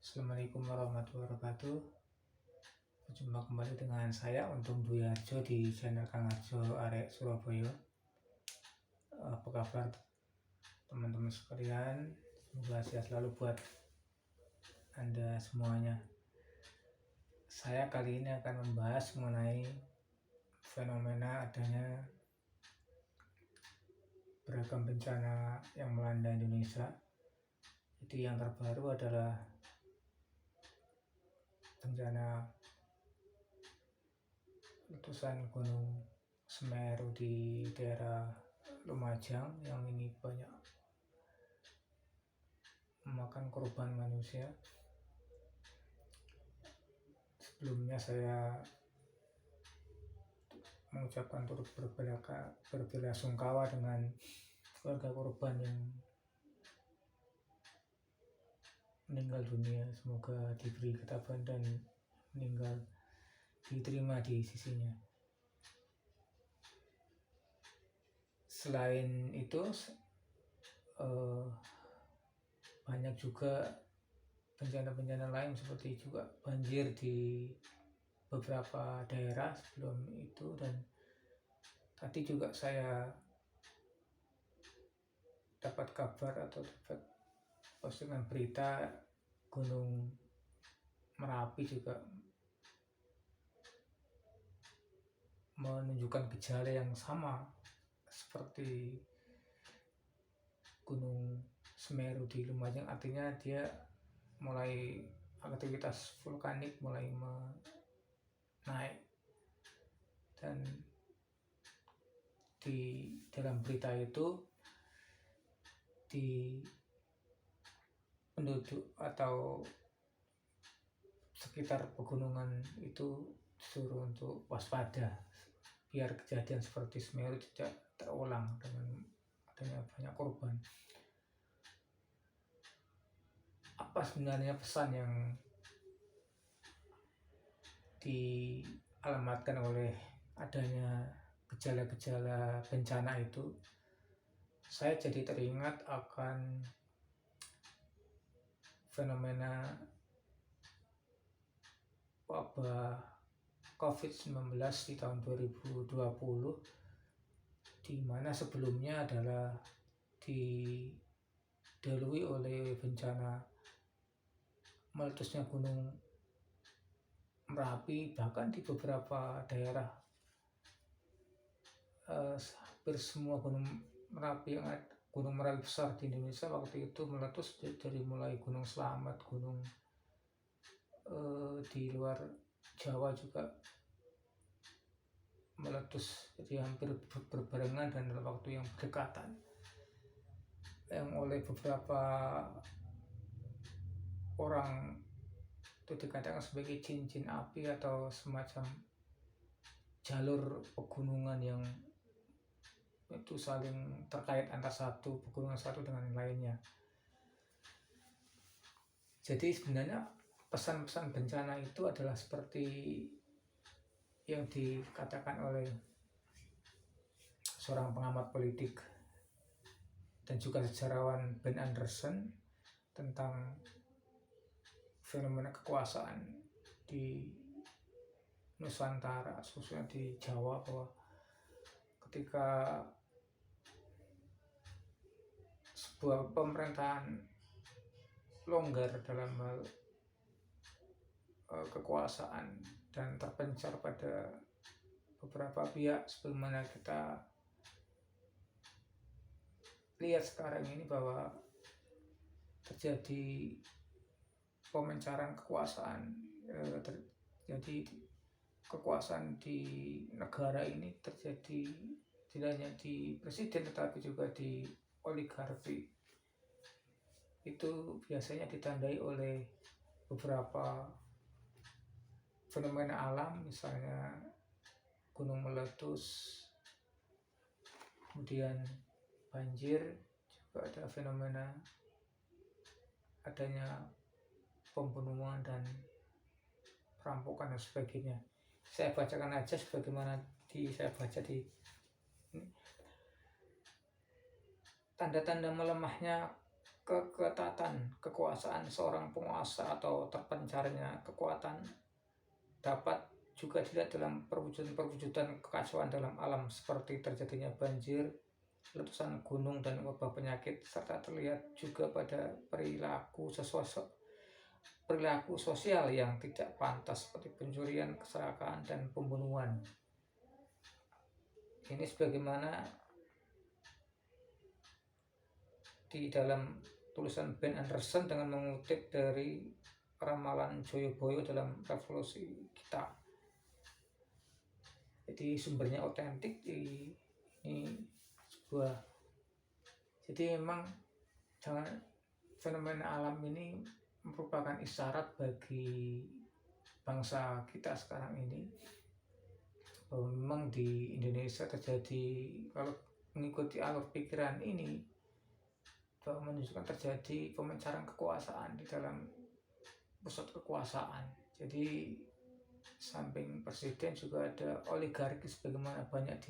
Assalamualaikum warahmatullahi wabarakatuh. Berjumpa kembali dengan saya Untung Dwi Harjo di channel Kang Harjo Arek Surabaya. Apa kabar teman-teman sekalian? Semoga sehat selalu buat Anda semuanya. Saya kali ini akan membahas mengenai fenomena adanya beragam bencana yang melanda Indonesia. Jadi yang terbaru adalah bencana letusan Gunung Semeru di daerah Lumajang yang ini banyak memakan korban manusia. Sebelumnya saya mengucapkan turut berbelasungkawa dengan keluarga korban yang meninggal dunia. Semoga diberi ketabahan dan meninggal diterima di sisinya. Selain itu banyak juga bencana-bencana lain seperti juga banjir di beberapa daerah sebelum itu, dan tadi juga saya dapat kabar atau dapat postingan berita Gunung Merapi juga menunjukkan gejala yang sama seperti Gunung Semeru di Lumajang. Artinya dia mulai aktivitas vulkanik mulai naik, dan di dalam berita itu di penduduk atau sekitar pegunungan itu disuruh untuk waspada biar kejadian seperti Semeru tidak terulang dengan adanya banyak korban. Apa sebenarnya pesan yang dialamatkan oleh adanya gejala-gejala bencana itu? Saya jadi teringat akan fenomena wabah COVID-19 di tahun 2020, di mana sebelumnya adalah didahului oleh bencana meletusnya Gunung Merapi. Bahkan di beberapa daerah hampir semua gunung Merapi besar di Indonesia waktu itu meletus, dari mulai Gunung Slamet, gunung di luar Jawa juga meletus, jadi hampir berbarengan dan dalam waktu yang berdekatan, yang oleh beberapa orang itu dikatakan sebagai cincin api atau semacam jalur pegunungan yang itu saling terkait antara satu pegunungan satu dengan lainnya. Jadi sebenarnya pesan-pesan bencana itu adalah seperti yang dikatakan oleh seorang pengamat politik dan juga sejarawan Ben Anderson tentang fenomena kekuasaan di Nusantara, khususnya di Jawa, bahwa ketika sebuah pemerintahan longgar dalam hal kekuasaan dan terpencar pada beberapa pihak, sebagaimana kita lihat sekarang ini bahwa terjadi pemencaran kekuasaan. Jadi kekuasaan di negara ini terjadi tidak hanya di presiden tetapi juga di oligarki. Itu biasanya ditandai oleh beberapa fenomena alam, misalnya gunung meletus, kemudian banjir, juga ada fenomena adanya pembunuhan dan perampokan dan sebagainya. Saya bacakan aja sebagaimana saya baca di ini. Tanda-tanda melemahnya keketatan kekuasaan seorang penguasa atau terpencarnya kekuatan dapat juga dilihat dalam perwujudan kekacauan dalam alam seperti terjadinya banjir, letusan gunung dan wabah penyakit, serta terlihat juga pada perilaku sosial yang tidak pantas seperti pencurian, kecelakaan, dan pembunuhan. Ini sebagaimana di dalam tulisan Ben Anderson dengan mengutip dari ramalan Joyoboyo dalam Revolusi Kita. Jadi sumbernya otentik, ini sebuah. Jadi memang fenomena alam ini merupakan isyarat bagi bangsa kita sekarang ini bahwa memang di Indonesia terjadi, kalau mengikuti alur pikiran ini, bahwa menunjukkan terjadi pemencaran kekuasaan di dalam pusat kekuasaan. Jadi samping presiden juga ada oligarki sebagaimana banyak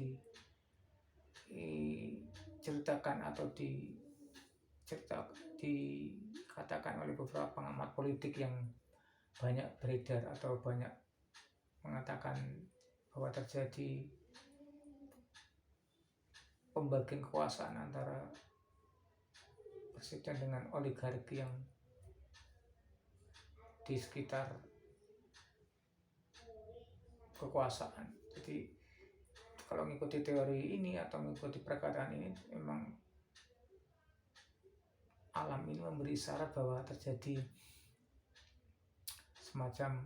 diceritakan atau dikatakan oleh beberapa pengamat politik yang banyak beredar atau banyak mengatakan bahwa terjadi pembagian kekuasaan antara presiden dengan oligarki yang di sekitar kekuasaan. Jadi kalau mengikuti teori ini atau mengikuti perkataan ini, memang alam ini memberi isyarat bahwa terjadi semacam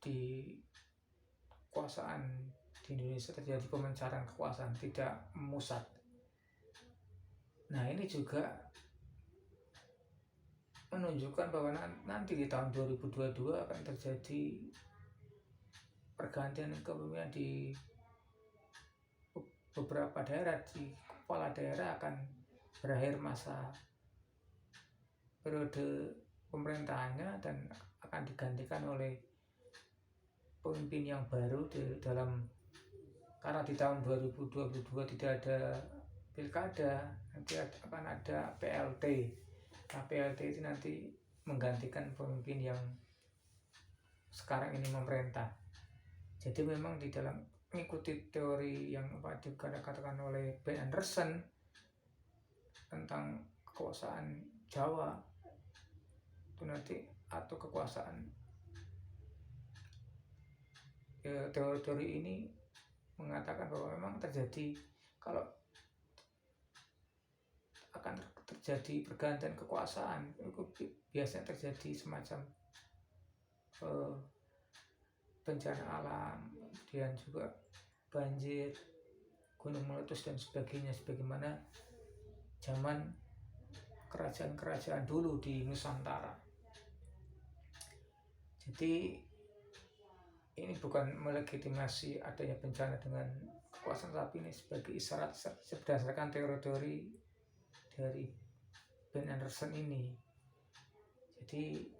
di kekuasaan di Indonesia terjadi pemencaran kekuasaan, tidak memusat. Nah, ini juga menunjukkan bahwa nanti di tahun 2022 akan terjadi pergantian kepemimpinan di beberapa daerah. Di kepala daerah akan berakhir masa periode pemerintahannya dan akan digantikan oleh pemimpin yang baru karena di tahun 2022 tidak ada pilkada, nanti akan ada PLT. Nah, PLT itu nanti menggantikan pemimpin yang sekarang ini memerintah. Jadi memang di dalam mengikuti teori yang dikatakan oleh Ben Anderson tentang kekuasaan Jawa itu nanti, atau kekuasaan, teori ini mengatakan bahwa memang terjadi, kalau akan terjadi pergantian kekuasaan itu biasanya terjadi semacam bencana alam, kemudian juga banjir, gunung meletus dan sebagainya, sebagaimana zaman kerajaan-kerajaan dulu di Nusantara. Jadi ini bukan melegitimasi adanya bencana dengan kekuasaan, tapi ini sebagai isyarat berdasarkan teori-teori dari Ben Anderson ini. Jadi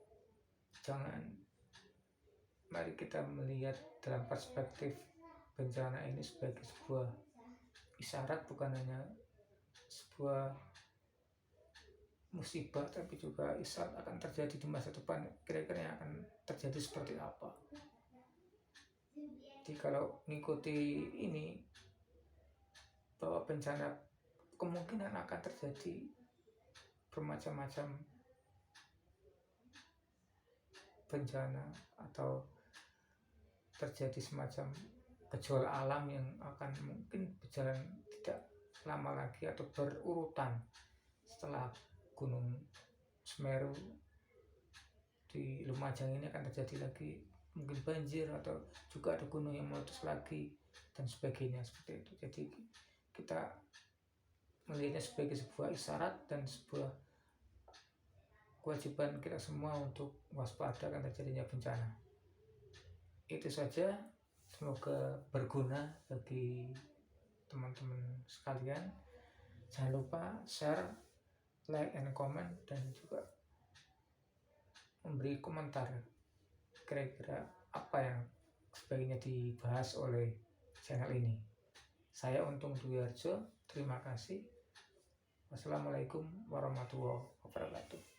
mari kita melihat dalam perspektif bencana ini sebagai sebuah isyarat, bukan hanya sebuah musibah, tapi juga isyarat akan terjadi di masa depan, kira-kira yang akan terjadi seperti apa. Jadi kalau mengikuti ini, bahwa bencana kemungkinan akan terjadi bermacam-macam bencana atau terjadi semacam gejolak alam yang akan mungkin berjalan tidak lama lagi atau berurutan. Setelah Gunung Semeru di Lumajang ini akan terjadi lagi mungkin banjir, atau juga ada gunung yang meletus lagi dan sebagainya, seperti itu. Jadi kita melihatnya sebagai sebuah isyarat dan sebuah kewajiban kita semua untuk waspada akan terjadinya bencana. Itu saja, semoga berguna bagi teman-teman sekalian. Jangan lupa share, like, and comment, dan juga memberi komentar kira-kira apa yang sebaiknya dibahas oleh channel ini. Saya Untung Dwi Harjo, terima kasih. Wassalamualaikum warahmatullahi wabarakatuh.